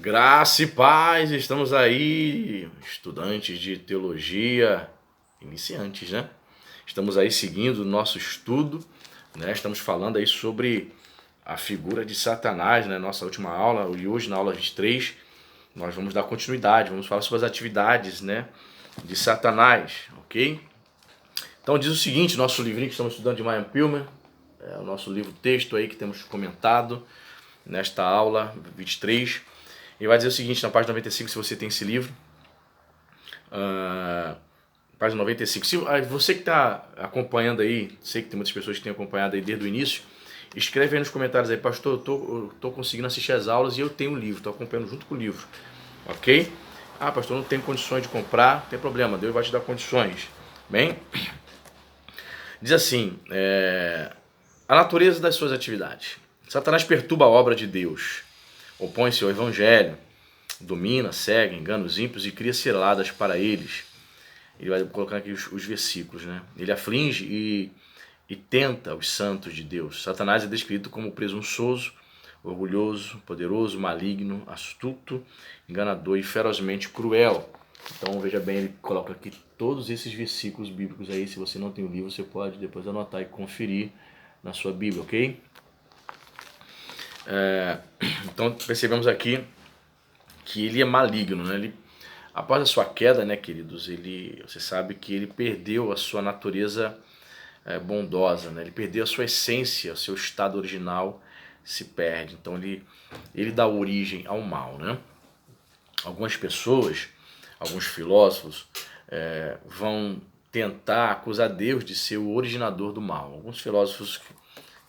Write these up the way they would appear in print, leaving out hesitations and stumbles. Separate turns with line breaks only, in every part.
Graça e paz, estamos aí, estudantes de teologia, iniciantes, né? Estamos aí seguindo o nosso estudo, né? Estamos falando aí sobre a figura de Satanás, né? Nossa última aula, e hoje na aula 23, nós vamos dar continuidade, vamos falar sobre as atividades, né? De Satanás, ok? Então diz o seguinte, nosso livrinho que estamos estudando de Ryan Pilmer, é o nosso livro-texto aí que temos comentado nesta aula 23. E vai dizer o seguinte, na página 95, se você tem esse livro, página 95, se você que está acompanhando aí, sei que tem muitas pessoas que têm acompanhado aí desde o início, escreve aí nos comentários aí, pastor, eu tô conseguindo assistir as aulas e eu tenho o livro, estou acompanhando junto com o livro, ok? Ah, pastor, não tenho condições de comprar, não tem problema, Deus vai te dar condições. Bem, diz assim, a natureza das suas atividades. Satanás perturba a obra de Deus, opõe-se ao evangelho, domina, segue, engana os ímpios e cria ciladas para eles. Ele vai colocar aqui os versículos, né? Ele aflige e tenta os santos de Deus. Satanás é descrito como presunçoso, orgulhoso, poderoso, maligno, astuto, enganador e ferozmente cruel. Então veja bem, ele coloca aqui todos esses versículos bíblicos aí. Se você não tem o livro, você pode depois anotar e conferir na sua Bíblia, ok? Então percebemos aqui que ele é maligno, né? Após a sua queda, né, queridos, você sabe que ele perdeu a sua natureza bondosa, né? Ele perdeu a sua essência, o seu estado original se perde. Então ele dá origem ao mal, né? Algumas pessoas, alguns filósofos vão tentar acusar Deus de ser o originador do mal. Alguns filósofos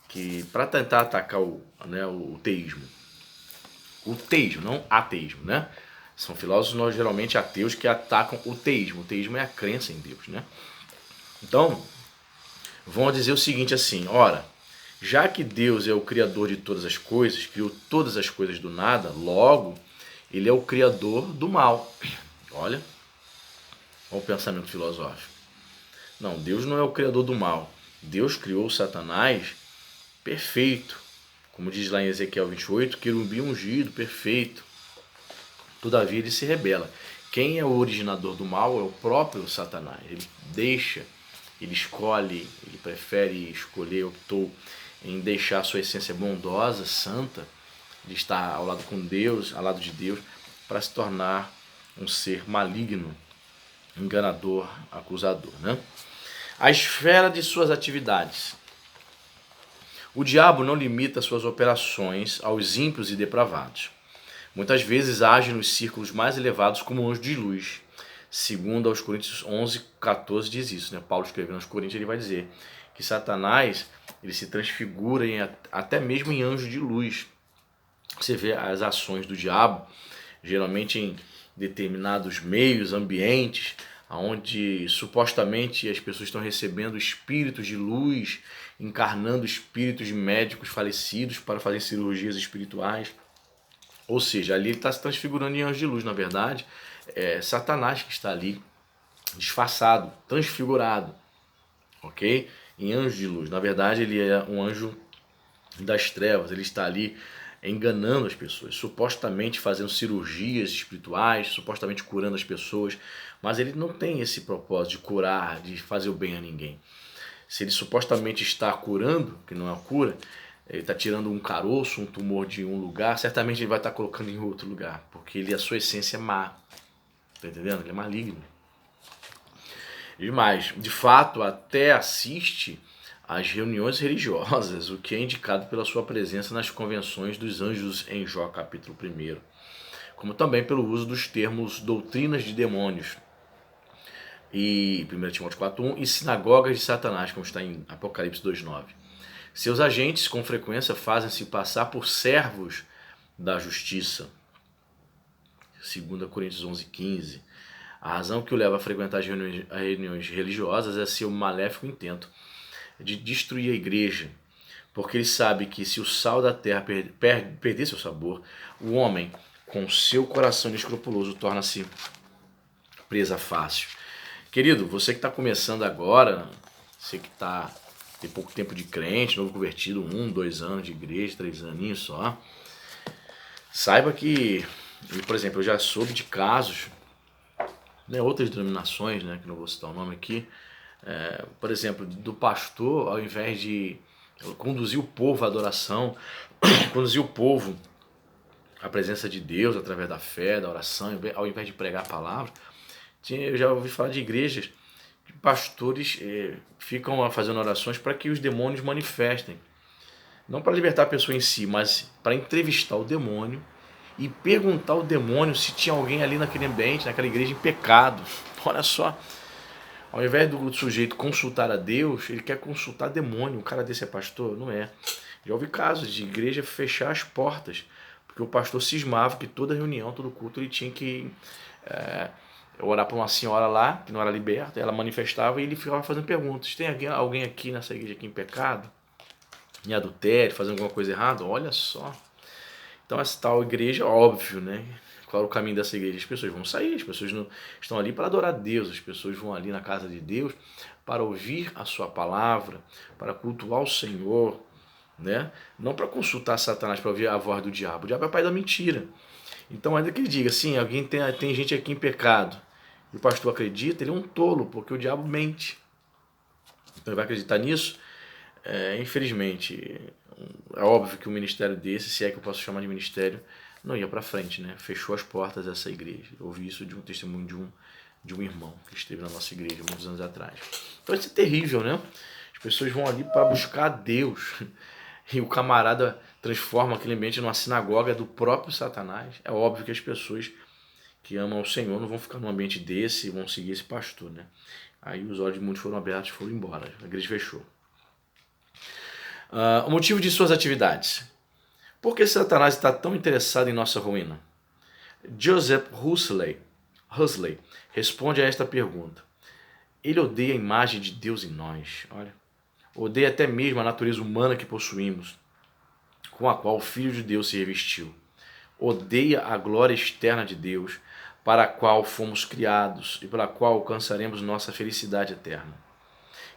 que para tentar atacar o teísmo. O teísmo, não ateísmo, né? São filósofos geralmente ateus que atacam o teísmo. O teísmo é a crença em Deus, né? Então, vão dizer o seguinte assim, ora, já que Deus é o criador de todas as coisas, criou todas as coisas do nada, logo, ele é o criador do mal. Olha o pensamento filosófico. Não, Deus não é o criador do mal. Deus criou Satanás perfeito. Como diz lá em Ezequiel 28, querubim ungido, perfeito. Todavia ele se rebela. Quem é o originador do mal é o próprio Satanás. Ele ele escolhe, ele prefere escolher, optou em deixar a sua essência bondosa, santa, de estar ao lado com Deus, ao lado de Deus, para se tornar um ser maligno, enganador, acusador, né? A esfera de suas atividades. O diabo não limita suas operações aos ímpios e depravados. Muitas vezes age nos círculos mais elevados como anjo de luz. Segundo aos Coríntios 11:14 diz isso, né? Paulo escrevendo aos Coríntios, ele vai dizer que Satanás ele se transfigura até mesmo em anjo de luz. Você vê as ações do diabo, geralmente em determinados meios, ambientes, onde supostamente as pessoas estão recebendo espíritos de luz, encarnando espíritos de médicos falecidos para fazer cirurgias espirituais. Ou seja, ali ele está se transfigurando em anjo de luz. Na verdade, é Satanás que está ali disfarçado, transfigurado, ok? Em anjo de luz. Na verdade, ele é um anjo das trevas. Ele está ali enganando as pessoas, supostamente fazendo cirurgias espirituais, supostamente curando as pessoas, mas ele não tem esse propósito de curar, de fazer o bem a ninguém. Se ele supostamente está curando, que não é a cura, ele está tirando um caroço, um tumor de um lugar, certamente ele vai estar colocando em outro lugar, porque a sua essência é má. Tá entendendo? Ele é maligno. E mais, de fato, até assiste às reuniões religiosas, o que é indicado pela sua presença nas convenções dos anjos em Jó, capítulo 1, como também pelo uso dos termos doutrinas de demônios, e 1 Timóteo 4:1, e sinagogas de Satanás, como está em Apocalipse 2:9. Seus agentes, com frequência, fazem-se passar por servos da justiça. 2 Coríntios 11:15. A razão que o leva a frequentar as reuniões religiosas é seu maléfico intento de destruir a igreja, porque ele sabe que se o sal da terra perder seu sabor, o homem, com seu coração inescrupuloso, torna-se presa fácil. Querido, você que está começando agora, você que tem pouco tempo de crente, novo convertido, 1, 2 anos de igreja, 3 aninhos só, saiba que E, por exemplo, eu já soube de casos, né, outras denominações, né, que não vou citar o nome aqui, por exemplo, do pastor, ao invés de conduzir o povo à adoração, conduzir o povo à presença de Deus através da fé, da oração, ao invés de pregar a palavra, eu já ouvi falar de igrejas, de pastores ficam fazendo orações para que os demônios manifestem. Não para libertar a pessoa em si, mas para entrevistar o demônio e perguntar ao demônio se tinha alguém ali naquele ambiente, naquela igreja em pecado. Olha só, ao invés do sujeito consultar a Deus, ele quer consultar demônio. O cara desse é pastor? Não é. Já houve casos de igreja fechar as portas, porque o pastor cismava que toda reunião, todo culto, ele tinha que orar para uma senhora lá, que não era liberta, ela manifestava e ele ficava fazendo perguntas. Tem alguém aqui nessa igreja aqui em pecado? Em adultério, fazendo alguma coisa errada? Olha só. Então essa tal igreja, óbvio, né? Qual é o caminho dessa igreja? As pessoas vão sair, as pessoas não estão ali para adorar a Deus, as pessoas vão ali na casa de Deus para ouvir a sua palavra, para cultuar o Senhor, né? Não para consultar Satanás, para ouvir a voz do diabo. O diabo é o pai da mentira. Então ainda que ele diga, sim, alguém tem gente aqui em pecado, e o pastor acredita, ele é um tolo, porque o diabo mente. Então ele vai acreditar nisso? Infelizmente, é óbvio que um ministério desse, se é que eu posso chamar de ministério, não ia para frente, né? Fechou as portas dessa igreja. Eu ouvi isso de um testemunho de um irmão que esteve na nossa igreja muitos anos atrás. Então isso é terrível, né? As pessoas vão ali para buscar a Deus e o camarada transforma aquele ambiente numa sinagoga do próprio Satanás. É óbvio que as pessoas que amam o Senhor não vão ficar num ambiente desse e vão seguir esse pastor, né? Aí os olhos de muitos foram abertos e foram embora. A igreja fechou. O motivo de suas atividades. Por que Satanás está tão interessado em nossa ruína? Joseph Huxley responde a esta pergunta. Ele odeia a imagem de Deus em nós. Olha, odeia até mesmo a natureza humana que possuímos, com a qual o Filho de Deus se revestiu. Odeia a glória externa de Deus, para a qual fomos criados e pela qual alcançaremos nossa felicidade eterna.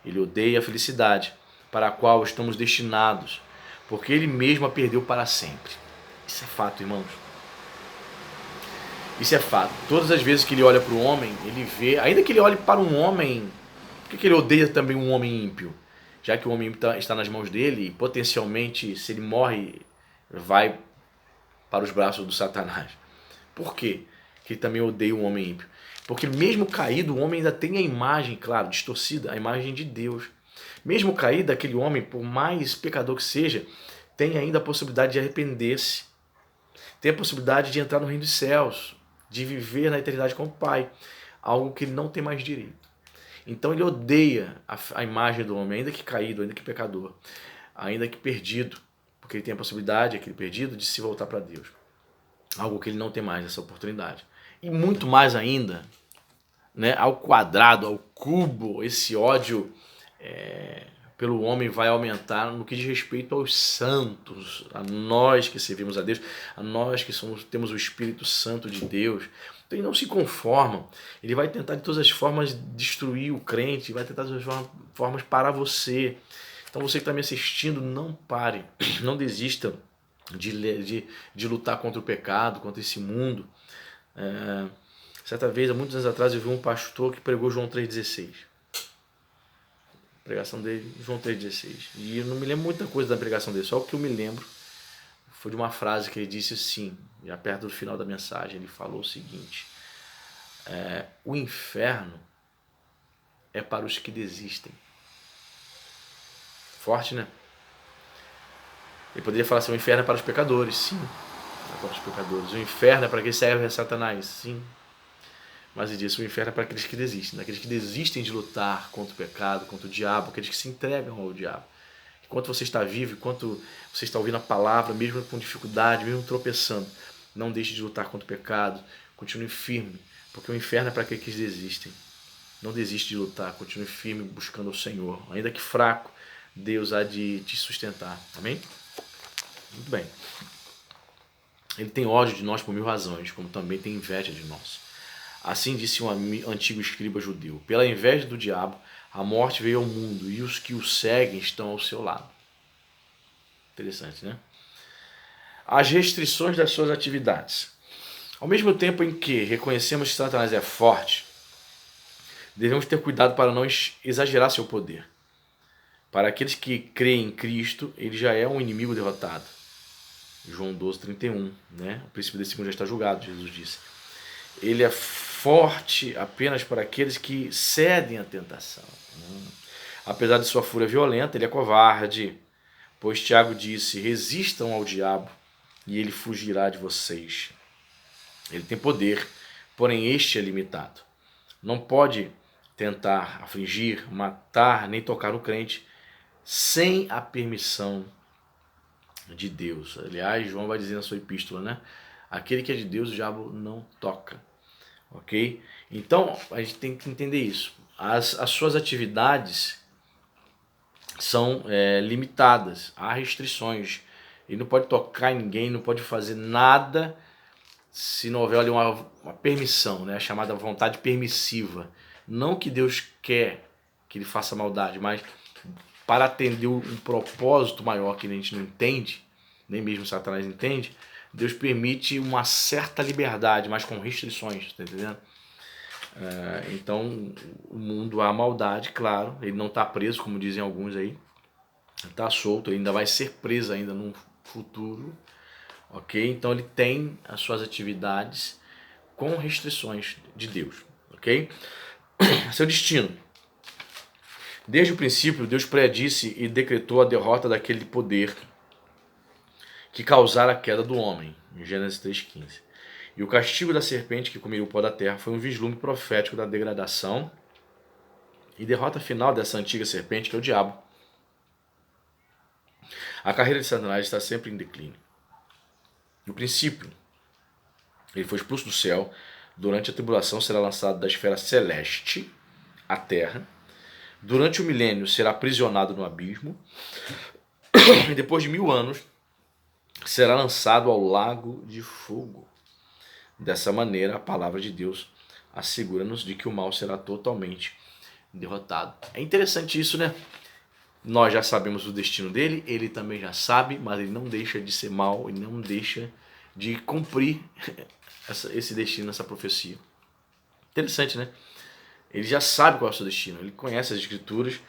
Ele odeia a felicidade, para a qual estamos destinados, porque ele mesmo a perdeu para sempre. Isso é fato, irmãos. Isso é fato. Todas as vezes que ele olha para o homem, ele vê, ainda que ele olhe para um homem, por que ele odeia também um homem ímpio? Já que o homem ímpio está nas mãos dele e potencialmente, se ele morre, vai para os braços do Satanás. Por quê que ele também odeia o homem ímpio? Porque mesmo caído, o homem ainda tem a imagem, claro, distorcida, a imagem de Deus. Mesmo caído, aquele homem, por mais pecador que seja, tem ainda a possibilidade de arrepender-se. Tem a possibilidade de entrar no reino dos céus, de viver na eternidade com o Pai. Algo que ele não tem mais direito. Então ele odeia a imagem do homem, ainda que caído, ainda que pecador, ainda que perdido. Porque ele tem a possibilidade, aquele perdido, de se voltar para Deus. Algo que ele não tem mais essa oportunidade. E muito mais ainda, né, ao quadrado, ao cubo, esse ódio pelo homem vai aumentar no que diz respeito aos santos, a nós que servimos a Deus, a nós que temos o Espírito Santo de Deus. Então ele não se conforma, ele vai tentar de todas as formas destruir o crente, vai tentar de todas as formas parar você. Então você que está me assistindo, não pare, não desista de lutar contra o pecado, contra esse mundo. Certa vez, há muitos anos atrás, eu vi um pastor que pregou João 3,16. A pregação dele, João 3,16. E eu não me lembro muita coisa da pregação dele, só o que eu me lembro foi de uma frase que ele disse assim, já perto do final da mensagem, ele falou o seguinte: o inferno é para os que desistem. Forte, né? Ele poderia falar assim: o inferno é para os pecadores, sim, é para os pecadores. O inferno é para quem serve a Satanás, sim. Mas ele disse: o inferno é para aqueles que desistem, daqueles que desistem de lutar contra o pecado, contra o diabo, aqueles que se entregam ao diabo. Enquanto você está vivo, enquanto você está ouvindo a palavra, mesmo com dificuldade, mesmo tropeçando, não deixe de lutar contra o pecado, continue firme, porque o inferno é para aqueles que desistem. Não desiste de lutar, continue firme buscando o Senhor. Ainda que fraco, Deus há de te sustentar. Amém? Muito bem. Ele tem ódio de nós por 1000 razões, como também tem inveja de nós. Assim disse um antigo escriba judeu: pela inveja do diabo, a morte veio ao mundo e os que o seguem estão ao seu lado. Interessante, né? As restrições das suas atividades. Ao mesmo tempo em que reconhecemos que Satanás é forte, devemos ter cuidado para não exagerar seu poder. Para aqueles que creem em Cristo, ele já é um inimigo derrotado. João 12:31, né? O príncipe desse mundo já está julgado, Jesus disse. Ele é forte apenas para aqueles que cedem à tentação. Apesar de sua fúria violenta, ele é covarde, pois Tiago disse: resistam ao diabo e ele fugirá de vocês. Ele tem poder, porém este é limitado. Não pode tentar afligir, matar, nem tocar no crente sem a permissão de Deus. Aliás, João vai dizer na sua epístola, né? Aquele que é de Deus, o diabo não toca. Ok? Então, a gente tem que entender isso. As suas atividades são limitadas, há restrições. Ele não pode tocar em ninguém, não pode fazer nada se não houver ali uma permissão, né? A chamada vontade permissiva. Não que Deus quer que ele faça maldade, mas para atender um propósito maior que a gente não entende, nem mesmo Satanás entende, Deus permite uma certa liberdade, mas com restrições, tá entendendo? Então, o mundo há maldade, claro, ele não está preso, como dizem alguns aí, está solto, ele ainda vai ser preso ainda no futuro, ok? Então ele tem as suas atividades com restrições de Deus, ok? Seu destino. Desde o princípio, Deus predisse e decretou a derrota daquele poder que causara a queda do homem, em Gênesis 3,15. E o castigo da serpente que comia o pó da terra foi um vislumbre profético da degradação e derrota final dessa antiga serpente, que é o diabo. A carreira de Satanás está sempre em declínio. No princípio, ele foi expulso do céu. Durante a tribulação será lançado da esfera celeste à terra. Durante o milênio será aprisionado no abismo. E depois de 1000 anos será lançado ao lago de fogo. Dessa maneira, a palavra de Deus assegura-nos de que o mal será totalmente derrotado. É interessante isso, né? Nós já sabemos o destino dele, ele também já sabe, mas ele não deixa de ser mal, ele não deixa de cumprir esse destino, essa profecia. Interessante, né? Ele já sabe qual é o seu destino, ele conhece as escrituras,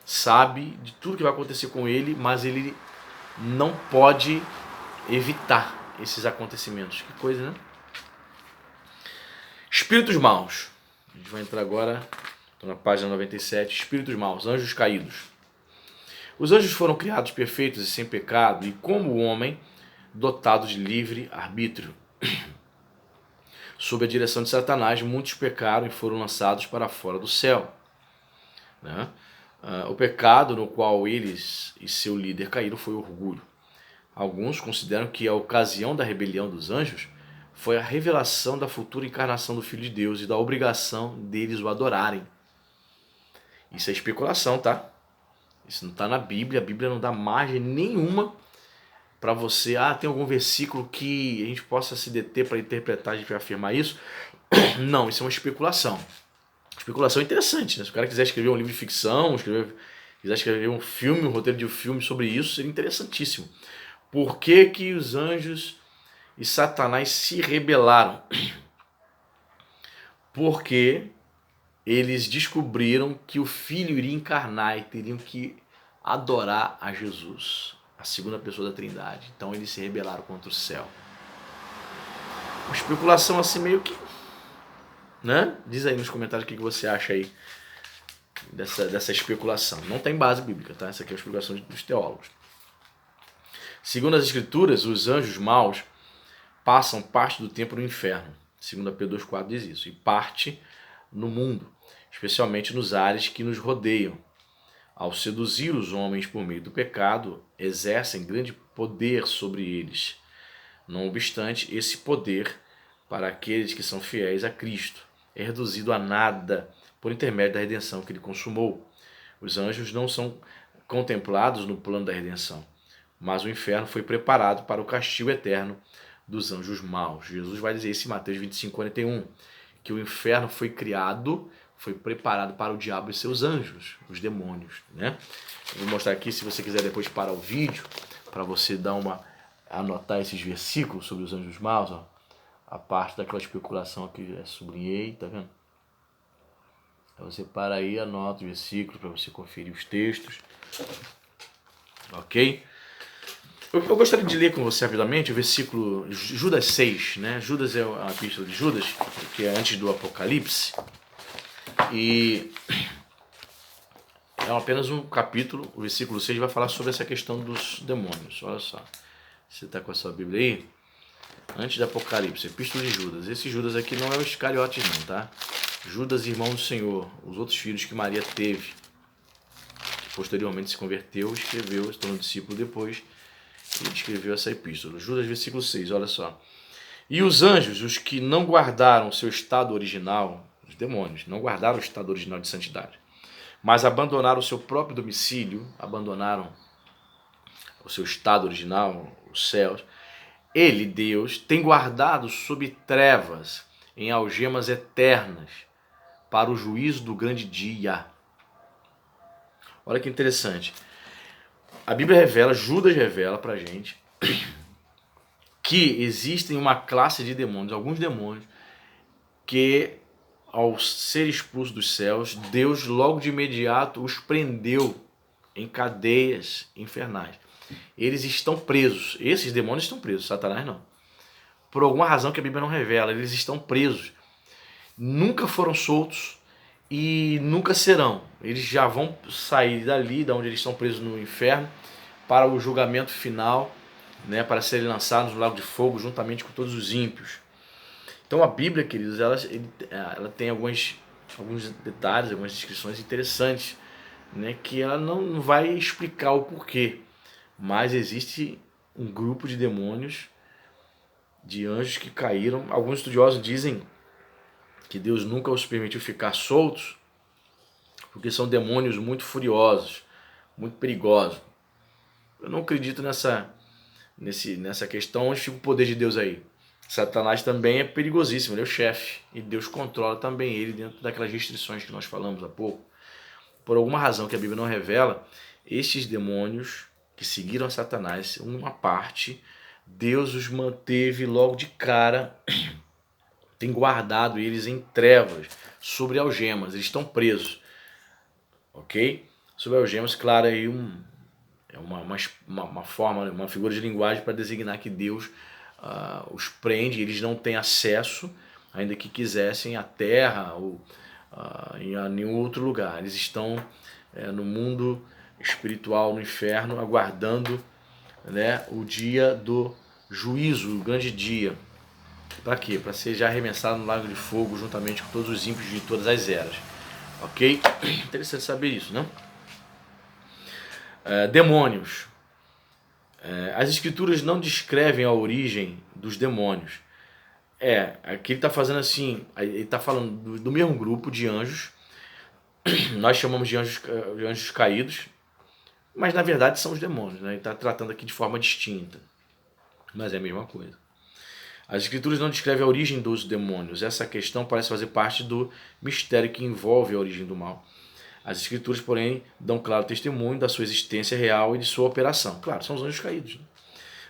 sabe de tudo que vai acontecer com ele, mas ele não pode evitar esses acontecimentos. Que coisa, né? Espíritos maus. A gente vai entrar agora, estou na página 97, espíritos maus, anjos caídos. Os anjos foram criados perfeitos e sem pecado, e como o homem, dotado de livre arbítrio. Sob a direção de Satanás, muitos pecaram e foram lançados para fora do céu. Né? O pecado no qual eles e seu líder caíram foi o orgulho. Alguns consideram que a ocasião da rebelião dos anjos foi a revelação da futura encarnação do Filho de Deus e da obrigação deles o adorarem. Isso é especulação, tá? Isso não está na Bíblia, a Bíblia não dá margem nenhuma para você, tem algum versículo que a gente possa se deter para interpretar, a gente vai afirmar isso. Não, isso é uma especulação. Especulação interessante, né? Se o cara quiser escrever um livro de ficção, quiser escrever um filme, um roteiro de um filme sobre isso, seria interessantíssimo. Por que que os anjos e Satanás se rebelaram? Porque eles descobriram que o Filho iria encarnar e teriam que adorar a Jesus, a segunda pessoa da Trindade. Então eles se rebelaram contra o céu. Uma especulação assim meio que, né? Diz aí nos comentários o que você acha aí dessa especulação. Não tem base bíblica, tá? Essa aqui é a especulação dos teólogos. Segundo as escrituras, os anjos maus passam parte do tempo no inferno. 2 Pedro 2,4 diz isso. E parte no mundo, especialmente nos ares que nos rodeiam. Ao seduzir os homens por meio do pecado, exercem grande poder sobre eles. Não obstante, esse poder, para aqueles que são fiéis a Cristo, é reduzido a nada por intermédio da redenção que ele consumou. Os anjos não são contemplados no plano da redenção, mas o inferno foi preparado para o castigo eterno dos anjos maus. Jesus vai dizer isso em Mateus 25:41, que o inferno foi criado, foi preparado para o diabo e seus anjos, os demônios, né? Eu vou mostrar aqui, se você quiser depois parar o vídeo, para você anotar esses versículos sobre os anjos maus, ó. a parte daquela especulação que eu sublinhei, tá vendo? Aí você para aí, anota os versículos para você conferir os textos, ok? Eu gostaria de ler com você rapidamente o versículo Judas 6, né? Judas é a epístola de Judas, que é antes do Apocalipse, e é apenas um capítulo. O versículo 6 vai falar sobre essa questão dos demônios. Olha só, você está com a sua Bíblia aí? Antes do Apocalipse, epístola de Judas. Esse Judas aqui não é o Iscariotes não, tá? Judas, irmão do Senhor, os outros filhos que Maria teve, que posteriormente se converteu, escreveu, se tornou discípulo depois, e escreveu essa epístola. Judas, versículo 6, olha só. E os anjos, os que não guardaram seu estado original, os demônios, não guardaram o estado original de santidade, mas abandonaram o seu próprio domicílio, abandonaram o seu estado original, os céus, ele, Deus, tem guardado sob trevas, em algemas eternas, para o juízo do grande dia. Olha que interessante. A Bíblia revela, Judas revela pra gente, que existem uma classe de demônios, alguns demônios, que ao ser expulsos dos céus, Deus logo de imediato os prendeu em cadeias infernais. Eles estão presos, esses demônios estão presos, Satanás não. Por alguma razão que a Bíblia não revela, eles estão presos. Nunca foram soltos e nunca serão. Eles já vão sair dali, da onde eles estão presos no inferno, para o julgamento final, né, para serem lançados no lago de fogo juntamente com todos os ímpios. Então a Bíblia, queridos, ela tem alguns detalhes, algumas descrições interessantes, né, que ela não vai explicar o porquê, mas existe um grupo de demônios, de anjos que caíram. Alguns estudiosos dizem que Deus nunca os permitiu ficar soltos, porque são demônios muito furiosos, muito perigosos. Eu não acredito nessa questão. Onde fica o poder de Deus aí? Satanás também é perigosíssimo, ele é o chefe, e Deus controla também ele dentro daquelas restrições que nós falamos há pouco. Por alguma razão que a Bíblia não revela, estes demônios que seguiram a Satanás, uma parte, Deus os manteve logo de cara, tem guardado eles em trevas, sobre algemas, eles estão presos, ok? Sobre algemas, claro, aí é uma forma, uma figura de linguagem para designar que Deus os prende, eles não têm acesso, ainda que quisessem, à terra ou em nenhum outro lugar. Eles estão no mundo espiritual, no inferno, aguardando, né, o dia do juízo, o grande dia. Para quê? Para ser já arremessado no lago de fogo juntamente com todos os ímpios de todas as eras. Ok? Interessante saber isso, né? Demônios. As escrituras não descrevem a origem dos demônios. Aqui ele está fazendo assim, ele está falando do mesmo grupo de anjos, nós chamamos de anjos caídos, mas na verdade são os demônios, né? Ele está tratando aqui de forma distinta, mas é a mesma coisa. As escrituras não descrevem a origem dos demônios. Essa questão parece fazer parte do mistério que envolve a origem do mal. As escrituras, porém, dão claro testemunho da sua existência real e de sua operação. Claro, são os anjos caídos, né?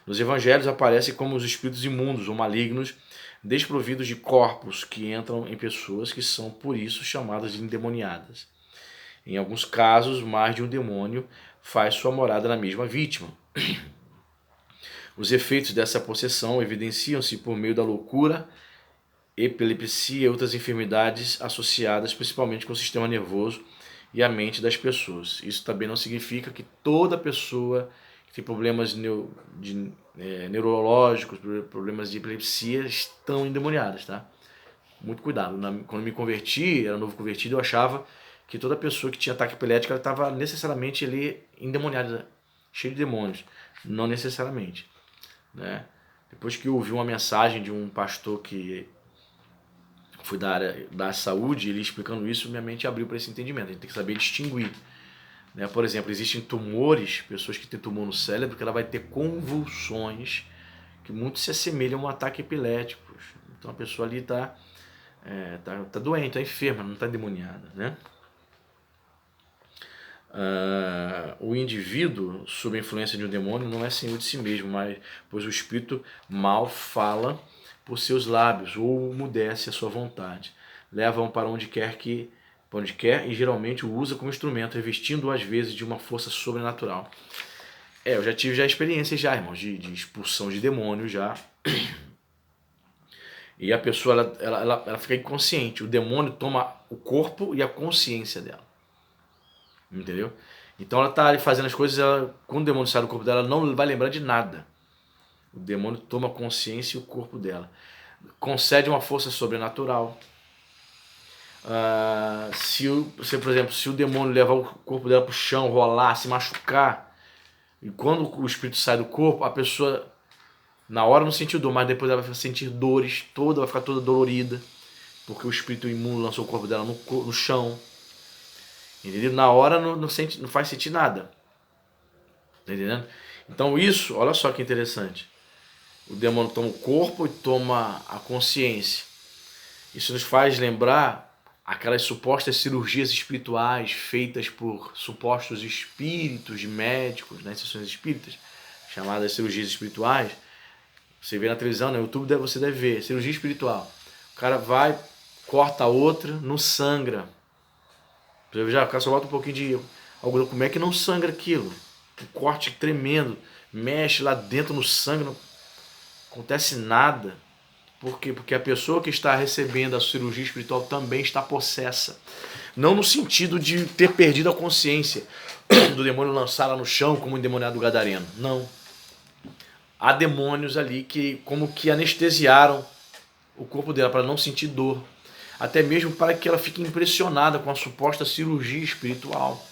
Nos evangelhos aparecem como os espíritos imundos ou malignos, desprovidos de corpos, que entram em pessoas que são, por isso, chamadas de endemoniadas. Em alguns casos, mais de um demônio faz sua morada na mesma vítima. Os efeitos dessa possessão evidenciam-se por meio da loucura, epilepsia e outras enfermidades associadas principalmente com o sistema nervoso e a mente das pessoas. Isso também não significa que toda pessoa que tem problemas neurológicos, problemas de epilepsia, estão endemoniadas, tá? Muito cuidado. Quando me converti, era novo convertido, eu achava que toda pessoa que tinha ataque epilético estava necessariamente ali endemoniada, cheia de demônios. Não necessariamente, né? Depois que eu ouvi uma mensagem de um pastor que foi da área da saúde, ele explicando isso, minha mente abriu para esse entendimento. A gente tem que saber distinguir, né? Por exemplo, existem tumores, pessoas que têm tumor no cérebro, que ela vai ter convulsões que muito se assemelham a um ataque epilético. Então a pessoa ali está doente, está enferma, não está endemoniada, né? O indivíduo, sob a influência de um demônio, não é senhor de si mesmo, pois o espírito mal fala por seus lábios, ou emudece a sua vontade. Leva-o para onde quer e geralmente o usa como instrumento, revestindo-o às vezes de uma força sobrenatural. Eu já tive experiências já, irmãos, de expulsão de demônio já. E a pessoa, ela fica inconsciente. O demônio toma o corpo e a consciência dela. Entendeu? Então ela está ali fazendo as coisas, quando o demônio sai do corpo dela, ela não vai lembrar de nada. O demônio toma consciência e o corpo dela. Concede uma força sobrenatural. Por exemplo, se o demônio levar o corpo dela para o chão, rolar, se machucar, e quando o espírito sai do corpo, a pessoa na hora não sentiu dor, mas depois ela vai sentir dores, vai ficar toda dolorida, porque o espírito imundo lançou o corpo dela no chão. Entendeu? Na hora não faz sentir nada. Tá entendendo? Então isso, olha só que interessante. O demônio toma o corpo e toma a consciência. Isso nos faz lembrar aquelas supostas cirurgias espirituais feitas por supostos espíritos de médicos, né, sessões espíritas, chamadas cirurgias espirituais. Você vê na televisão, no YouTube você deve ver, cirurgia espiritual. O cara vai, corta a outra, não sangra. Você já, o cara só bota um pouquinho de algodão, como é que não sangra aquilo? Um corte tremendo, mexe lá dentro no sangue, não acontece nada. Por quê? Porque a pessoa que está recebendo a cirurgia espiritual também está possessa. Não no sentido de ter perdido a consciência, do demônio lançá-la no chão como o endemoniado gadareno. Não. Há demônios ali que como que anestesiaram o corpo dela para não sentir dor. Até mesmo para que ela fique impressionada com a suposta cirurgia espiritual.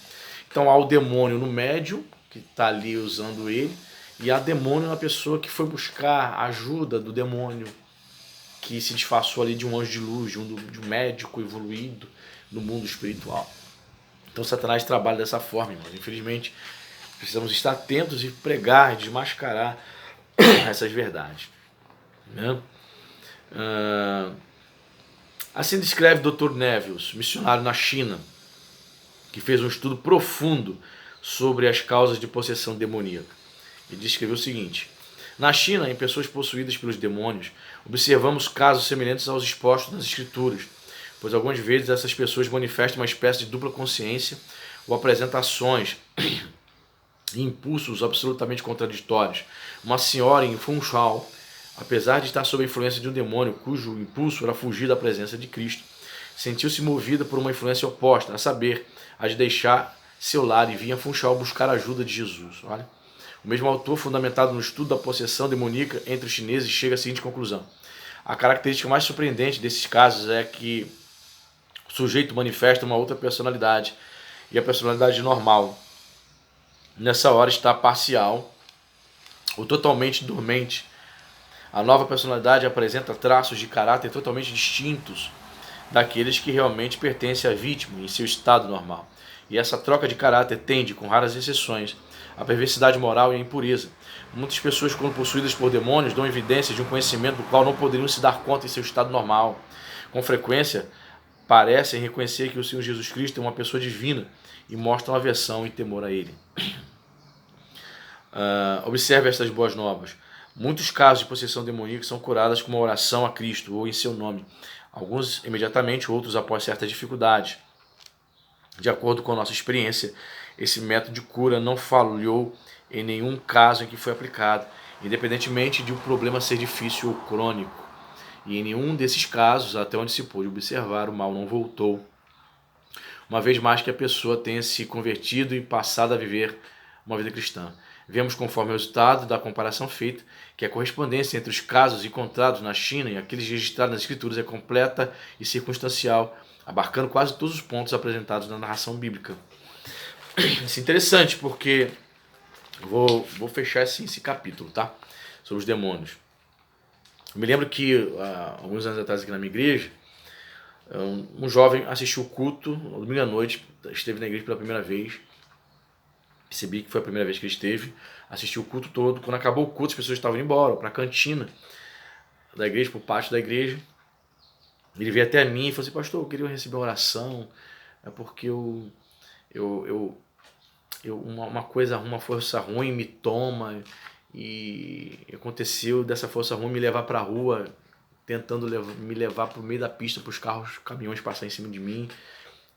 Então há o demônio no médium, que está ali usando ele, e há demônio na pessoa que foi buscar a ajuda do demônio, que se disfarçou ali de um anjo de luz, de um médico evoluído no mundo espiritual. Então Satanás trabalha dessa forma, irmãos. Infelizmente, precisamos estar atentos e pregar, desmascarar essas verdades. Né? Assim descreve Dr. Nevils, missionário na China, que fez um estudo profundo sobre as causas de possessão demoníaca. Ele descreveu o seguinte: na China, em pessoas possuídas pelos demônios, observamos casos semelhantes aos expostos nas escrituras, pois algumas vezes essas pessoas manifestam uma espécie de dupla consciência ou apresentam ações e impulsos absolutamente contraditórios. Uma senhora em Funchal, apesar de estar sob a influência de um demônio cujo impulso era fugir da presença de Cristo, sentiu-se movida por uma influência oposta, a saber, a de deixar seu lar e vinha a Funchal buscar a ajuda de Jesus. Olha. O mesmo autor, fundamentado no estudo da possessão demoníaca entre os chineses, chega à seguinte conclusão: a característica mais surpreendente desses casos é que o sujeito manifesta uma outra personalidade, e a personalidade normal nessa hora está parcial ou totalmente dormente. A nova personalidade apresenta traços de caráter totalmente distintos daqueles que realmente pertencem à vítima em seu estado normal. E essa troca de caráter tende, com raras exceções, à perversidade moral e à impureza. Muitas pessoas, quando possuídas por demônios, dão evidência de um conhecimento do qual não poderiam se dar conta em seu estado normal. Com frequência, parecem reconhecer que o Senhor Jesus Cristo é uma pessoa divina e mostram aversão e temor a Ele. Observe estas boas novas. Muitos casos de possessão demoníaca são curados com uma oração a Cristo ou em seu nome. Alguns imediatamente, outros após certas dificuldades. De acordo com a nossa experiência, esse método de cura não falhou em nenhum caso em que foi aplicado, independentemente de o problema ser difícil ou crônico. E em nenhum desses casos, até onde se pôde observar, o mal não voltou. Uma vez mais que a pessoa tenha se convertido e passado a viver uma vida cristã. Vemos, conforme o resultado da comparação feita, que a correspondência entre os casos encontrados na China e aqueles registrados nas Escrituras é completa e circunstancial, abarcando quase todos os pontos apresentados na narração bíblica. Isso é interessante porque vou fechar esse capítulo, tá? Sobre os demônios. Eu me lembro que alguns anos atrás aqui na minha igreja, um jovem assistiu o culto, no domingo à noite, esteve na igreja pela primeira vez. Percebi que foi a primeira vez que ele esteve, assistiu o culto todo. Quando acabou o culto, as pessoas estavam indo embora para a cantina da igreja, para o pátio da igreja. Ele veio até mim e falou assim: pastor, eu queria receber uma oração, é porque uma força ruim me toma e aconteceu dessa força ruim me levar para a rua. tentando me levar para o meio da pista para os carros, caminhões passar em cima de mim.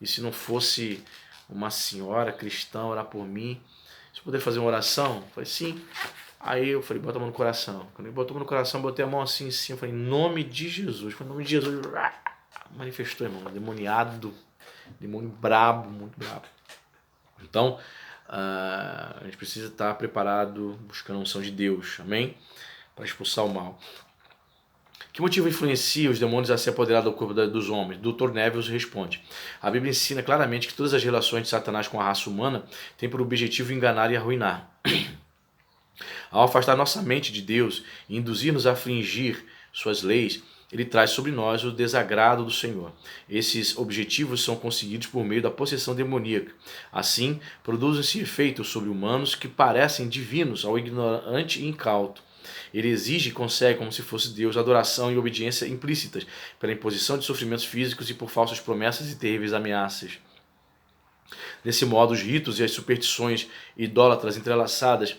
E se não fosse uma senhora cristã orar por mim, se eu puder fazer uma oração? Eu falei, sim. Aí eu falei, bota a mão no coração. Quando ele botou a mão no coração, botei a mão assim em cima. Eu falei, em nome de Jesus. Em nome de Jesus, manifestou, irmão. Demoniado, demônio brabo, muito brabo. Então, a gente precisa estar preparado, buscando a unção de Deus, amém? Para expulsar o mal. Que motivo influencia os demônios a se apoderar do corpo dos homens? Dr. Neville responde. A Bíblia ensina claramente que todas as relações de Satanás com a raça humana têm por objetivo enganar e arruinar. Ao afastar nossa mente de Deus e induzir-nos a infringir suas leis, ele traz sobre nós o desagrado do Senhor. Esses objetivos são conseguidos por meio da possessão demoníaca. Assim, produzem-se efeitos sobre-humanos que parecem divinos ao ignorante e incauto. Ele exige e consegue, como se fosse Deus, adoração e obediência implícitas, pela imposição de sofrimentos físicos e por falsas promessas e terríveis ameaças. Desse modo, os ritos e as superstições idólatras entrelaçadas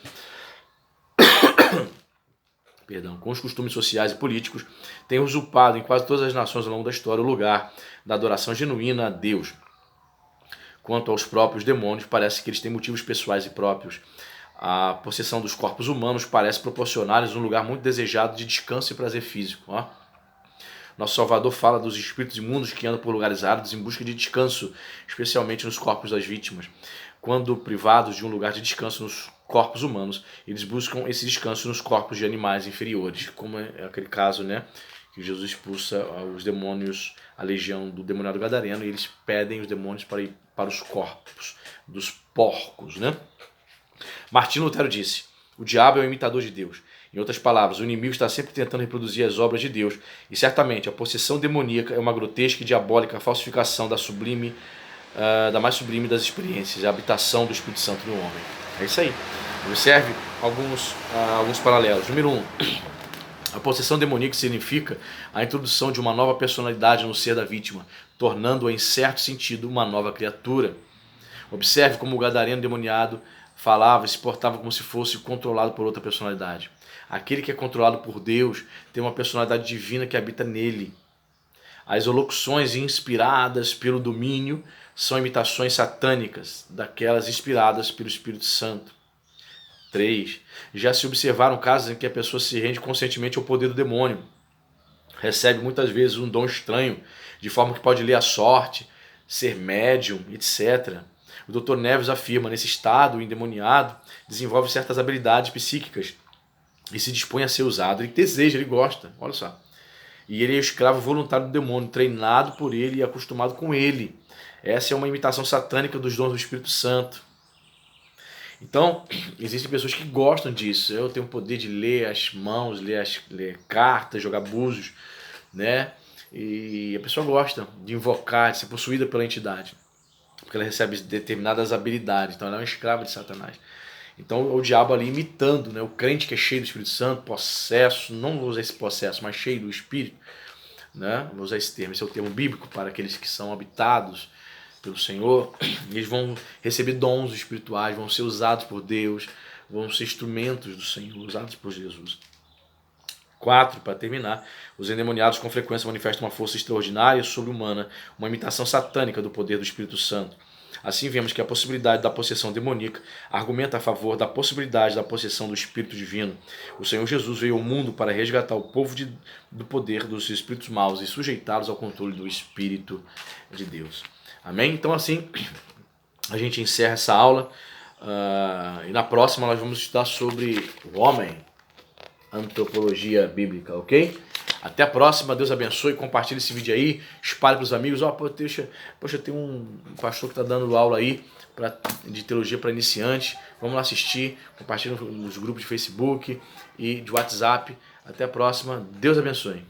com os costumes sociais e políticos, têm usurpado em quase todas as nações ao longo da história o lugar da adoração genuína a Deus. Quanto aos próprios demônios, parece que eles têm motivos pessoais e próprios. A possessão dos corpos humanos parece proporcionar-lhes um lugar muito desejado de descanso e prazer físico. Nosso Salvador fala dos espíritos imundos que andam por lugares áridos em busca de descanso, especialmente nos corpos das vítimas. Quando privados de um lugar de descanso nos corpos humanos, eles buscam esse descanso nos corpos de animais inferiores, como é aquele caso, né, que Jesus expulsa os demônios, a legião do demoniado gadareno, e eles pedem os demônios para ir para os corpos dos porcos, né? Martinho Lutero disse: o diabo é o imitador de Deus. Em outras palavras, o inimigo está sempre tentando reproduzir as obras de Deus, e certamente a possessão demoníaca é uma grotesca e diabólica falsificação da mais sublime das experiências, a habitação do Espírito Santo no homem. É isso aí. Observe alguns paralelos. Número 1. A possessão demoníaca significa a introdução de uma nova personalidade no ser da vítima, tornando-a, em certo sentido, uma nova criatura. Observe como o gadareno demoniado falava e se portava como se fosse controlado por outra personalidade. Aquele que é controlado por Deus tem uma personalidade divina que habita nele. As locuções inspiradas pelo domínio são imitações satânicas daquelas inspiradas pelo Espírito Santo. 3. Já se observaram casos em que a pessoa se rende conscientemente ao poder do demônio. Recebe muitas vezes um dom estranho, de forma que pode ler a sorte, ser médium, etc. O Dr. Neves afirma, nesse estado endemoniado, desenvolve certas habilidades psíquicas e se dispõe a ser usado. Ele deseja, ele gosta, olha só. E ele é o escravo voluntário do demônio, treinado por ele e acostumado com ele. Essa é uma imitação satânica dos dons do Espírito Santo. Então, existem pessoas que gostam disso. Eu tenho o poder de ler as mãos, ler cartas, jogar búzios, né? E a pessoa gosta de invocar, de ser possuída pela entidade, porque ela recebe determinadas habilidades. Então, ela é uma escrava de Satanás. Então, o diabo ali imitando, né? O crente que é cheio do Espírito Santo, possesso, não vou usar esse possesso, mas cheio do Espírito, né? Vou usar esse termo, esse é o termo bíblico para aqueles que são habitados pelo Senhor. Eles vão receber dons espirituais, vão ser usados por Deus, vão ser instrumentos do Senhor, usados por Jesus. 4, para terminar, os endemoniados com frequência manifestam uma força extraordinária e sobre-humana, uma imitação satânica do poder do Espírito Santo. Assim vemos que a possibilidade da possessão demoníaca argumenta a favor da possibilidade da possessão do Espírito Divino. O Senhor Jesus veio ao mundo para resgatar o povo do poder dos espíritos maus e sujeitá-los ao controle do Espírito de Deus. Amém? Então assim, a gente encerra essa aula e na próxima nós vamos estudar sobre o homem, antropologia bíblica, ok? Até a próxima, Deus abençoe, compartilhe esse vídeo aí, espalhe para os amigos. Poxa, tem um pastor que está dando aula aí de teologia para iniciantes, vamos lá assistir, compartilhe nos grupos de Facebook e de WhatsApp. Até a próxima, Deus abençoe.